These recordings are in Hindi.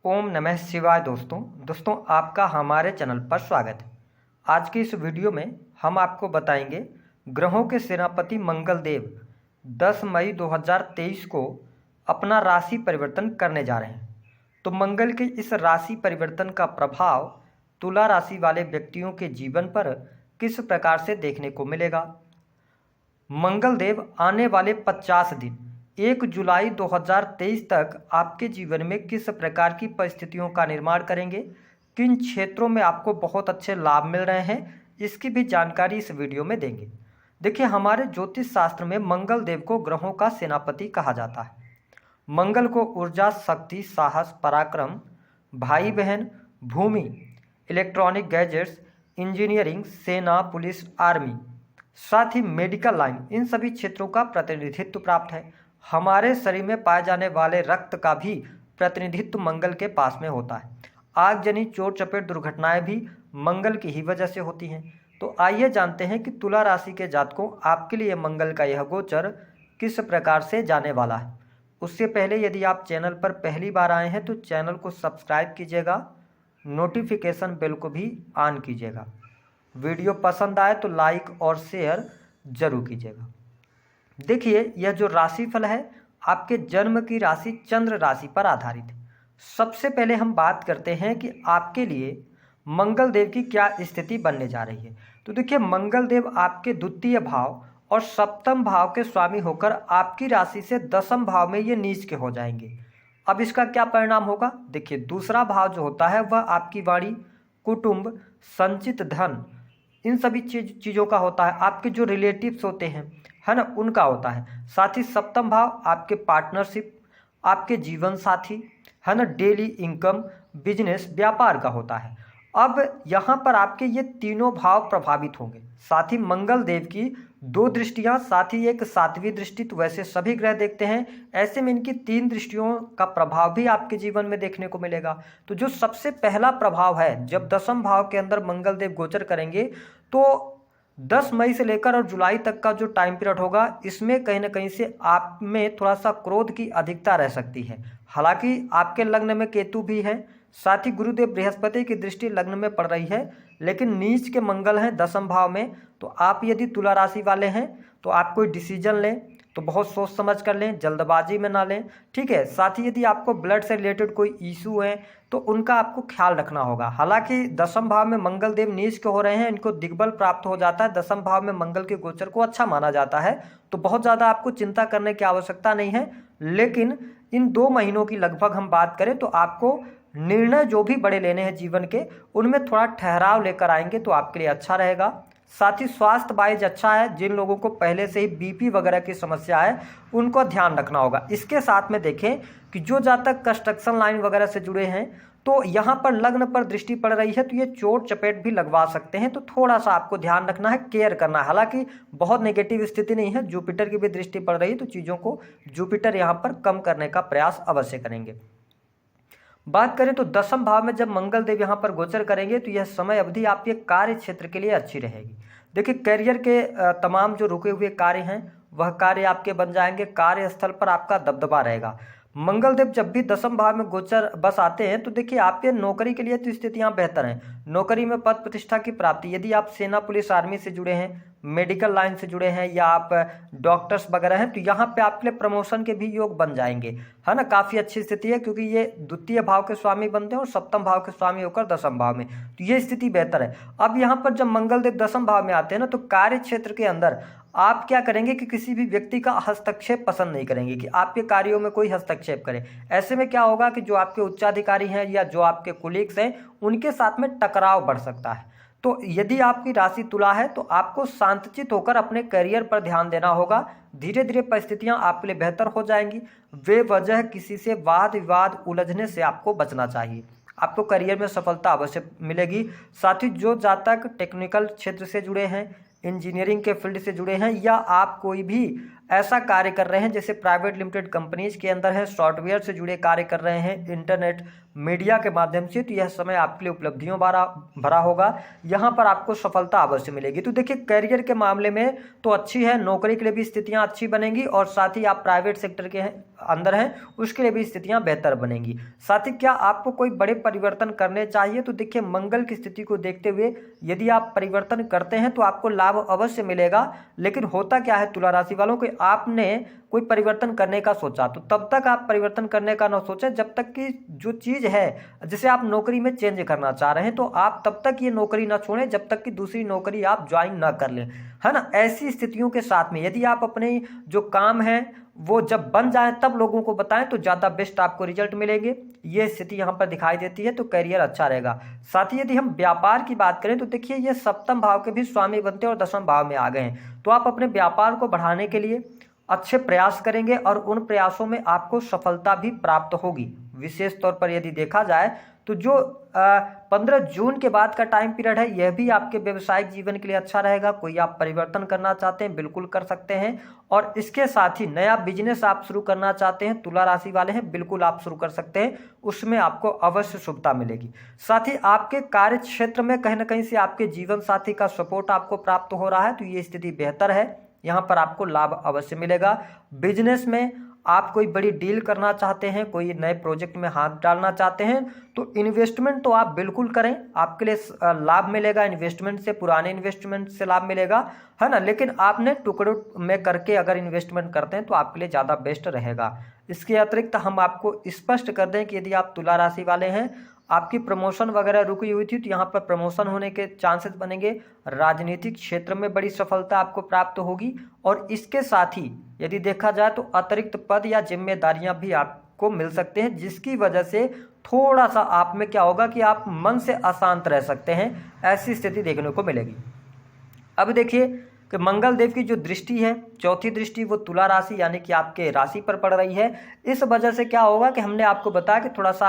ओम नमः शिवाय। दोस्तों आपका हमारे चैनल पर स्वागत है। आज की इस वीडियो में हम आपको बताएंगे ग्रहों के सेनापति मंगल देव 10 मई 2023 को अपना राशि परिवर्तन करने जा रहे हैं। तो मंगल के इस राशि परिवर्तन का प्रभाव तुला राशि वाले व्यक्तियों के जीवन पर किस प्रकार से देखने को मिलेगा। मंगल देव आने वाले 50 दिन 1 जुलाई 2023 तक आपके जीवन में किस प्रकार की परिस्थितियों का निर्माण करेंगे, किन क्षेत्रों में आपको बहुत अच्छे लाभ मिल रहे हैं, इसकी भी जानकारी इस वीडियो में देंगे। देखिए, हमारे ज्योतिष शास्त्र में मंगल देव को ग्रहों का सेनापति कहा जाता है। मंगल को ऊर्जा, शक्ति, साहस, पराक्रम, भाई बहन, भूमि, इलेक्ट्रॉनिक गैजेट्स, इंजीनियरिंग, सेना, पुलिस, आर्मी, साथ ही मेडिकल लाइन, इन सभी क्षेत्रों का प्रतिनिधित्व प्राप्त है। हमारे शरीर में पाए जाने वाले रक्त का भी प्रतिनिधित्व मंगल के पास में होता है। आगजनी, चोट चपेट, दुर्घटनाएं भी मंगल की ही वजह से होती हैं। तो आइए जानते हैं कि तुला राशि के जातकों आपके लिए मंगल का यह गोचर किस प्रकार से जाने वाला है। उससे पहले यदि आप चैनल पर पहली बार आए हैं तो चैनल को सब्सक्राइब कीजिएगा, नोटिफिकेशन बेल को भी ऑन कीजिएगा। वीडियो पसंद आए तो लाइक और शेयर जरूर कीजिएगा। देखिए, यह जो राशिफल है आपके जन्म की राशि चंद्र राशि पर आधारित है। सबसे पहले हम बात करते हैं कि आपके लिए मंगल देव की क्या स्थिति बनने जा रही है। तो देखिए, मंगल देव आपके द्वितीय भाव और सप्तम भाव के स्वामी होकर आपकी राशि से दसम भाव में ये नीच के हो जाएंगे। अब इसका क्या परिणाम होगा। देखिए, दूसरा भाव जो होता है वह आपकी वाणी, कुटुंब, संचित धन, इन सभी चीज़ों का होता है। आपके जो रिलेटिव्स होते हैं, है ना, उनका होता है। साथ ही सप्तम भाव आपके पार्टनरशिप, आपके जीवन साथी, है ना, डेली इनकम, बिजनेस, व्यापार का होता है। अब यहाँ पर आपके ये तीनों भाव प्रभावित होंगे। साथ ही मंगल देव की 2 दृष्टियाँ, साथ ही एक 7वीं दृष्टि, तो वैसे सभी ग्रह देखते हैं, ऐसे में इनकी 3 दृष्टियों का प्रभाव भी आपके जीवन में देखने को मिलेगा। तो जो सबसे पहला प्रभाव है, जब दसम भाव के अंदर मंगल देव गोचर करेंगे तो 10 मई से लेकर और जुलाई तक का जो टाइम पीरियड होगा, इसमें कहीं ना कहीं से आप में थोड़ा सा क्रोध की अधिकता रह सकती है। हालांकि आपके लग्न में केतु भी है, साथ ही गुरुदेव बृहस्पति की दृष्टि लग्न में पड़ रही है, लेकिन नीच के मंगल हैं दसम भाव में। तो आप यदि तुला राशि वाले हैं तो आप कोई डिसीजन लें तो बहुत सोच समझ कर लें, जल्दबाजी में ना लें, ठीक है। साथ ही यदि आपको ब्लड से रिलेटेड कोई इशू है तो उनका आपको ख्याल रखना होगा। हालांकि दसम भाव में मंगल देव नीच के हो रहे हैं, इनको दिग्बल प्राप्त हो जाता है, दसम भाव में मंगल के गोचर को अच्छा माना जाता है, तो बहुत ज़्यादा आपको चिंता करने की आवश्यकता नहीं है। लेकिन इन 2 महीनों की लगभग हम बात करें तो आपको निर्णय जो भी बड़े लेने हैं जीवन के, उनमें थोड़ा ठहराव लेकर आएंगे तो आपके लिए अच्छा रहेगा। साथ ही स्वास्थ्य वाइज अच्छा है। जिन लोगों को पहले से ही बीपी वगैरह की समस्या है उनको ध्यान रखना होगा। इसके साथ में देखें कि जो जातक कंस्ट्रक्शन लाइन वगैरह से जुड़े हैं तो यहाँ पर लग्न पर दृष्टि पड़ रही है तो ये चोट चपेट भी लगवा सकते हैं, तो थोड़ा सा आपको ध्यान रखना है, केयर करना है। हालांकि बहुत नेगेटिव स्थिति नहीं है, जुपिटर की भी दृष्टि पड़ रही है तो चीज़ों को जुपिटर यहाँ पर कम करने का प्रयास अवश्य करेंगे। बात करें तो दसम भाव में जब मंगल देव यहाँ पर गोचर करेंगे तो यह समय अवधि आपके कार्य क्षेत्र के लिए अच्छी रहेगी। देखिए, करियर के तमाम जो रुके हुए कार्य हैं वह कार्य आपके बन जाएंगे। कार्यस्थल पर आपका दबदबा रहेगा। मंगल देव जब भी दसम भाव में गोचर बस आते हैं तो देखिए, आपके नौकरी के लिए तो स्थितियां बेहतर हैं। नौकरी में पद प्रतिष्ठा की प्राप्ति, यदि आप सेना, पुलिस, आर्मी से जुड़े हैं, मेडिकल लाइन से जुड़े हैं या आप डॉक्टर्स वगैरह हैं, तो यहाँ पे आपके लिए प्रमोशन के भी योग बन जाएंगे, है ना। काफ़ी अच्छी स्थिति है क्योंकि ये द्वितीय भाव के स्वामी बनते हैं और सप्तम भाव के स्वामी होकर दसम भाव में, तो ये स्थिति बेहतर है। अब यहाँ पर जब मंगल देव दसम भाव में आते हैं ना तो कार्य क्षेत्र के अंदर आप क्या करेंगे कि किसी भी व्यक्ति का हस्तक्षेप पसंद नहीं करेंगे कि आपके कार्यों में कोई हस्तक्षेप करे। ऐसे में क्या होगा कि जो आपके उच्चाधिकारी हैं या जो आपके कुलीग्स हैं उनके साथ में टकराव बढ़ सकता है। तो यदि आपकी राशि तुला है तो आपको शांतचित होकर अपने करियर पर ध्यान देना होगा। धीरे धीरे परिस्थितियां आपके लिए बेहतर हो जाएंगी। बेवजह किसी से वाद विवाद उलझने से आपको बचना चाहिए। आपको करियर में सफलता अवश्य मिलेगी। साथ ही जो जातक टेक्निकल क्षेत्र से जुड़े हैं, इंजीनियरिंग के फील्ड से जुड़े हैं या आप कोई भी ऐसा कार्य कर रहे हैं जैसे प्राइवेट लिमिटेड कंपनीज के अंदर है, सॉफ्टवेयर से जुड़े कार्य कर रहे हैं, इंटरनेट मीडिया के माध्यम से, तो यह समय आपके लिए उपलब्धियों भरा होगा। यहाँ पर आपको सफलता अवश्य मिलेगी। तो देखिए करियर के मामले में तो अच्छी है, नौकरी के लिए भी स्थितियाँ अच्छी बनेंगी और साथ ही आप प्राइवेट सेक्टर के अंदर हैं उसके लिए भी स्थितियां बेहतर बनेंगी। साथ ही क्या आपको कोई बड़े परिवर्तन करने चाहिए, तो देखिए मंगल की स्थिति को देखते हुए यदि आप परिवर्तन करते हैं तो आपको लाभ अवश्य मिलेगा। लेकिन होता क्या है तुला राशि वालों को, आपने कोई परिवर्तन करने का सोचा तो तब तक आप परिवर्तन करने का ना सोचें जब तक कि जो चीज़ है जिसे आप नौकरी में चेंज करना चाह रहे हैं तो आप तब तक ये नौकरी ना छोड़ें जब तक कि दूसरी नौकरी आप ज्वाइन ना कर लें, है ना। ऐसी स्थितियों के साथ में यदि आप अपने जो काम है वो जब बन जाए तब लोगों को बताएं तो ज़्यादा बेस्ट आपको रिजल्ट मिलेंगे। ये स्थिति यहाँ पर दिखाई देती है, तो करियर अच्छा रहेगा। साथ ही यदि हम व्यापार की बात करें तो देखिए ये सप्तम भाव के भी स्वामी बनते हैं और दसम भाव में आ गए हैं, तो आप अपने व्यापार को बढ़ाने के लिए अच्छे प्रयास करेंगे और उन प्रयासों में आपको सफलता भी प्राप्त होगी। विशेष तौर पर यदि देखा जाए तो जो 15 जून के बाद का टाइम पीरियड है यह भी आपके व्यवसायिक जीवन के लिए अच्छा रहेगा। कोई आप परिवर्तन करना चाहते हैं बिल्कुल कर सकते हैं, और इसके साथ ही नया बिजनेस आप शुरू करना चाहते हैं तुला राशि वाले हैं बिल्कुल आप शुरू कर सकते हैं, उसमें आपको अवश्य शुभता मिलेगी। साथ ही आपके कार्य क्षेत्र में कहीं ना कहीं से आपके जीवन साथी का सपोर्ट आपको प्राप्त हो रहा है, तो ये स्थिति बेहतर है, यहाँ पर आपको लाभ अवश्य मिलेगा। बिजनेस में आप कोई बड़ी डील करना चाहते हैं, कोई नए प्रोजेक्ट में हाथ डालना चाहते हैं तो इन्वेस्टमेंट तो आप बिल्कुल करें, आपके लिए लाभ मिलेगा। इन्वेस्टमेंट से, पुराने इन्वेस्टमेंट से लाभ मिलेगा, है ना। लेकिन आपने टुकड़ों में करके अगर इन्वेस्टमेंट करते हैं तो आपके लिए ज़्यादा बेस्ट रहेगा। इसके अतिरिक्त हम आपको स्पष्ट कर दें कि यदि आप तुला राशि वाले हैं, आपकी प्रमोशन वगैरह रुकी हुई थी तो यहाँ पर प्रमोशन होने के चांसेस बनेंगे। राजनीतिक क्षेत्र में बड़ी सफलता आपको प्राप्त होगी, और इसके साथ ही यदि देखा जाए तो अतिरिक्त पद या जिम्मेदारियां भी आपको मिल सकते हैं, जिसकी वजह से थोड़ा सा आप में क्या होगा कि आप मन से अशांत रह सकते हैं, ऐसी स्थिति देखने को मिलेगी। अब देखिए कि मंगल देव की जो दृष्टि है, चौथी दृष्टि, वो तुला राशि यानी कि आपके राशि पर पड़ रही है। इस वजह से क्या होगा कि हमने आपको बताया कि थोड़ा सा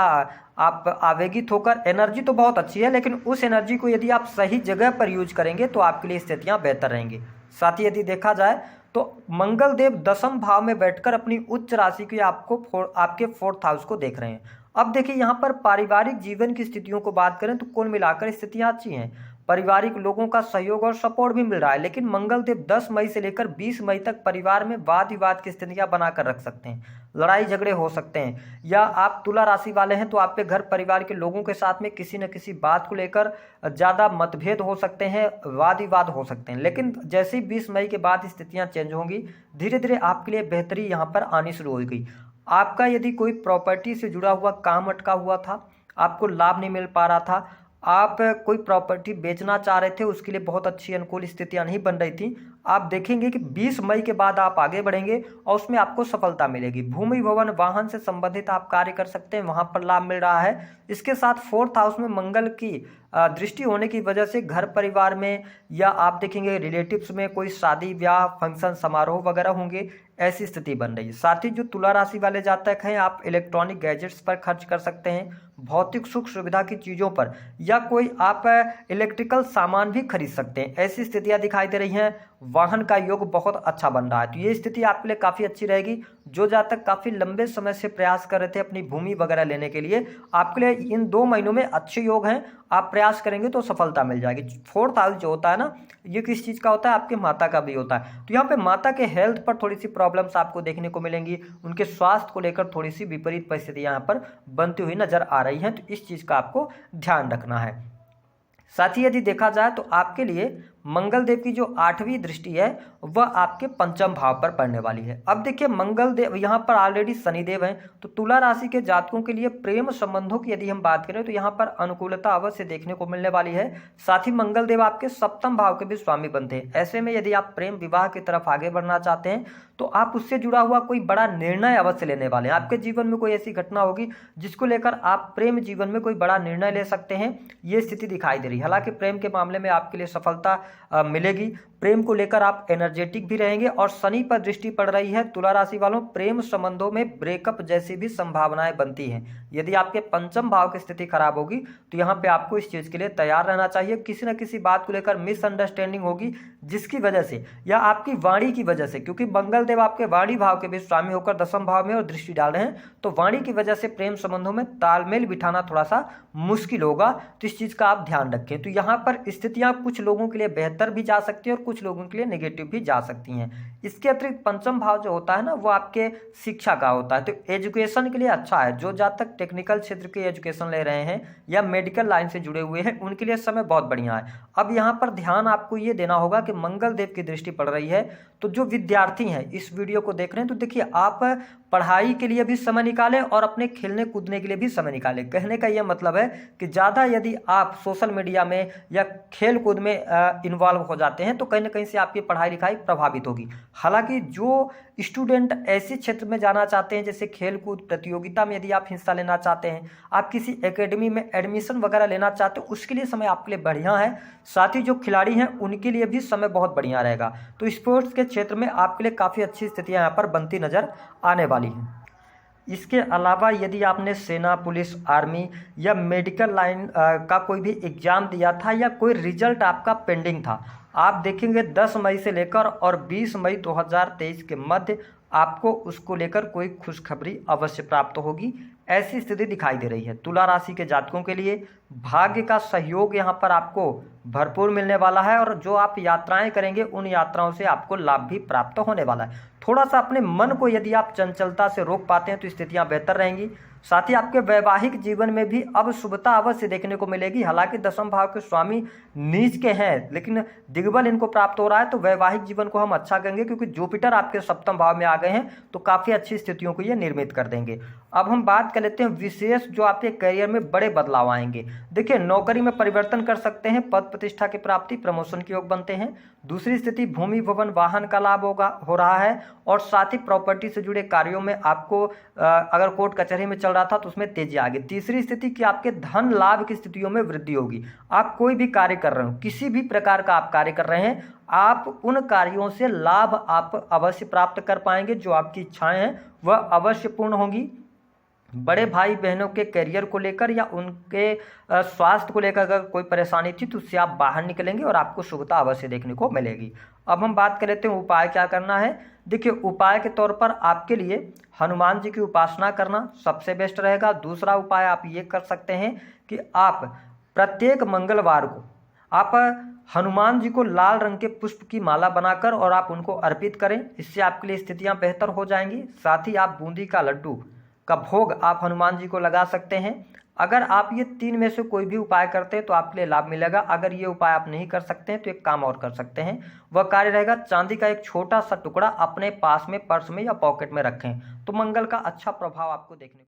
आप आवेगित होकर, एनर्जी तो बहुत अच्छी है लेकिन उस एनर्जी को यदि आप सही जगह पर यूज करेंगे तो आपके लिए स्थितियां बेहतर रहेंगी। साथ ही यदि देखा जाए तो मंगल देव दसम भाव में बैठकर अपनी उच्च राशि की आपके 4th हाउस को देख रहे हैं। अब देखिए यहाँ पर पारिवारिक जीवन की स्थितियों को बात करें तो कुल मिलाकर स्थितियां अच्छी हैं, पारिवारिक लोगों का सहयोग और सपोर्ट भी मिल रहा है। लेकिन मंगल देव 10 मई से लेकर 20 मई तक परिवार में वाद विवाद की स्थितियां बनाकर रख सकते हैं, लड़ाई झगड़े हो सकते हैं, या आप तुला राशि वाले हैं तो आपके घर परिवार के लोगों के साथ में किसी न किसी बात को लेकर ज़्यादा मतभेद हो सकते हैं, वाद विवाद हो सकते हैं। लेकिन जैसे ही 20 मई के बाद स्थितियाँ चेंज होंगी, धीरे धीरे आपके लिए बेहतरी यहाँ पर आनी शुरू हो गई। आपका यदि कोई प्रॉपर्टी से जुड़ा हुआ काम अटका हुआ था, आपको लाभ नहीं मिल पा रहा था, आप कोई प्रॉपर्टी बेचना चाह रहे थे, उसके लिए बहुत अच्छी अनुकूल स्थितियां नहीं बन रही थी, आप देखेंगे कि 20 मई के बाद आप आगे बढ़ेंगे और उसमें आपको सफलता मिलेगी। भूमि भवन वाहन से संबंधित आप कार्य कर सकते हैं, वहां पर लाभ मिल रहा है। इसके साथ 4th हाउस में मंगल की दृष्टि होने की वजह से घर परिवार में, या आप देखेंगे रिलेटिव्स में कोई शादी ब्याह फंक्शन समारोह वगैरह होंगे, ऐसी स्थिति बन रही है। साथ ही जो तुला राशि वाले जातक हैं, आप इलेक्ट्रॉनिक गैजेट्स पर खर्च कर सकते हैं, भौतिक सुख सुविधा की चीज़ों पर, या कोई आप इलेक्ट्रिकल सामान भी खरीद सकते हैं, ऐसी स्थितियां दिखाई दे रही हैं। वाहन का योग बहुत अच्छा बन रहा है, तो ये स्थिति आपके लिए काफ़ी अच्छी रहेगी। जो जातक काफ़ी लंबे समय से प्रयास कर रहे थे अपनी भूमि वगैरह लेने के लिए, आपके लिए इन 2 महीनों में अच्छे योग हैं, आप प्रयास करेंगे तो सफलता मिल जाएगी। 4th हाउस जो होता है ना, ये किस चीज़ का होता है, आपके माता का भी होता है, तो यहाँ पे माता के हेल्थ पर थोड़ी सी प्रॉब्लम्स आपको देखने को मिलेंगी, उनके स्वास्थ्य को लेकर थोड़ी सी विपरीत परिस्थितियाँ यहाँ पर बनती हुई नजर आ रही हैं, तो इस चीज़ का आपको ध्यान रखना है। साथ ही यदि देखा जाए तो आपके लिए मंगल देव की जो 8वीं दृष्टि है वह आपके 5म भाव पर पड़ने वाली है। अब देखिए मंगल देव यहाँ पर ऑलरेडी शनिदेव हैं, तो तुला राशि के जातकों के लिए प्रेम संबंधों की यदि हम बात करें तो यहाँ पर अनुकूलता अवश्य देखने को मिलने वाली है। साथ ही मंगल देव आपके 7म भाव के भी स्वामी बनते हैं। ऐसे में यदि आप प्रेम विवाह की तरफ आगे बढ़ना चाहते हैं तो आप उससे जुड़ा हुआ कोई बड़ा निर्णय अवश्य लेने वाले हैं। आपके जीवन में कोई ऐसी घटना होगी जिसको लेकर आप प्रेम जीवन में कोई बड़ा निर्णय ले सकते हैं, ये स्थिति दिखाई दे रही है। हालांकि प्रेम के मामले में आपके लिए सफलता मिलेगी, प्रेम को लेकर आप एनर्जेटिक भी रहेंगे। और शनि पर दृष्टि पड़ रही है तुला राशि वालों, प्रेम संबंधों में ब्रेकअप जैसी भी संभावनाएं बनती हैं। यदि आपके पंचम भाव की स्थिति खराब होगी तो यहाँ पे आपको इस चीज के लिए तैयार रहना चाहिए। किसी न किसी बात को लेकर मिसअंडरस्टैंडिंग होगी जिसकी वजह से या आपकी वाणी की वजह से, क्योंकि मंगल देव आपके वाणी भाव के भी स्वामी होकर दसम भाव में और दृष्टि डाल रहे हैं, तो वाणी की वजह से प्रेम संबंधों में तालमेल बिठाना थोड़ा सा मुश्किल होगा। तो इस चीज का आप ध्यान रखें। तो यहाँ पर स्थितियां कुछ लोगों के लिए बेहतर भी जा सकती है और कुछ लोगों के लिए नेगेटिव भी जा सकती हैं। इसके अतिरिक्त पंचम भाव जो होता है ना, वो आपके शिक्षा का होता है, तो एजुकेशन के लिए अच्छा है। जो जातक टेक्निकल क्षेत्र की एजुकेशन ले रहे हैं या मेडिकल लाइन से जुड़े हुए हैं उनके लिए समय बहुत बढ़िया है। अब यहाँ पर ध्यान आपको ये देना होगा कि मंगल देव की दृष्टि पड़ रही है, तो जो विद्यार्थी हैं इस वीडियो को देख रहे हैं तो देखिए आप पढ़ाई के लिए भी समय निकालें और अपने खेलने कूदने के लिए भी समय निकालें। कहने का यह मतलब है कि ज़्यादा यदि आप सोशल मीडिया में या खेल कूद में इन्वॉल्व हो जाते हैं तो कहीं ना कहीं से आपकी पढ़ाई लिखाई प्रभावित होगी। हालांकि जो स्टूडेंट ऐसे क्षेत्र में जाना चाहते हैं जैसे खेल कूद प्रतियोगिता में यदि आप हिस्सा लेना चाहते हैं, आप किसी एकेडमी में एडमिशन वगैरह लेना चाहते हो, उसके लिए समय आपके लिए बढ़िया है। साथ ही जो खिलाड़ी हैं उनके लिए भी समय बहुत बढ़िया रहेगा। तो स्पोर्ट्स के क्षेत्र में आपके लिए काफ़ी अच्छी स्थितियां यहाँ पर बनती नजर आने वाली हैं। इसके अलावा यदि आपने सेना, पुलिस, आर्मी या मेडिकल लाइन का कोई भी एग्जाम दिया था या कोई रिजल्ट आपका पेंडिंग था, आप देखेंगे 10 मई से लेकर और 20 मई 2023 के मध्य आपको उसको लेकर कोई खुशखबरी अवश्य प्राप्त होगी। ऐसी स्थिति दिखाई दे रही है। तुला राशि के जातकों के लिए भाग्य का सहयोग यहाँ पर आपको भरपूर मिलने वाला है और जो आप यात्राएं करेंगे उन यात्राओं से आपको लाभ भी प्राप्त होने वाला है। थोड़ा सा अपने मन को यदि आप चंचलता से रोक पाते हैं तो स्थितियां बेहतर रहेंगी। साथ ही आपके वैवाहिक जीवन में भी अब शुभता अवश्य देखने को मिलेगी। हालांकि दसम भाव के स्वामी नीच के हैं लेकिन दिग्बल इनको प्राप्त हो रहा है, तो वैवाहिक जीवन को हम अच्छा कहेंगे क्योंकि जुपिटर आपके सप्तम भाव में आ गए हैं, तो काफ़ी अच्छी स्थितियों को ये निर्मित कर देंगे। अब हम बात कर लेते हैं विशेष जो आपके करियर में बड़े बदलाव आएंगे। देखिए, नौकरी में परिवर्तन कर सकते हैं, पद प्रतिष्ठा की प्राप्ति, प्रमोशन के योग बनते हैं। दूसरी स्थिति भूमि भवन वाहन का लाभ हो रहा है और साथ ही प्रॉपर्टी से जुड़े कार्यों में आपको अगर कोर्ट कचहरी में चल रहा था तो उसमें तेजी आ गई। तीसरी स्थिति कि आपके धन लाभ की स्थितियों में वृद्धि होगी। आप कोई भी कार्य कर रहे हो, किसी भी प्रकार का आप कार्य कर रहे हैं, आप उन कार्यों से लाभ आप अवश्य प्राप्त कर पाएंगे। जो आपकी इच्छाएं हैं वह अवश्य पूर्ण होंगी। बड़े भाई बहनों के करियर को लेकर या उनके स्वास्थ्य को लेकर अगर कोई परेशानी थी तो उससे आप बाहर निकलेंगे और आपको शुभता अवश्य देखने को मिलेगी। अब हम बात कर लेते हैं उपाय क्या करना है। देखिए, उपाय के तौर पर आपके लिए हनुमान जी की उपासना करना सबसे बेस्ट रहेगा। दूसरा उपाय आप ये कर सकते हैं कि आप प्रत्येक मंगलवार को आप हनुमान जी को लाल रंग के पुष्प की माला बनाकर और आप उनको अर्पित करें। इससे आपके लिए स्थितियां बेहतर हो जाएंगी। साथ ही आप बूंदी का लड्डू का भोग आप हनुमान जी को लगा सकते हैं। अगर आप ये 3 में से कोई भी उपाय करते हैं तो आपके लिए लाभ मिलेगा। अगर ये उपाय आप नहीं कर सकते हैं तो एक काम और कर सकते हैं, वह कार्य रहेगा चांदी का एक छोटा सा टुकड़ा अपने पास में पर्स में या पॉकेट में रखें, तो मंगल का अच्छा प्रभाव आपको देखने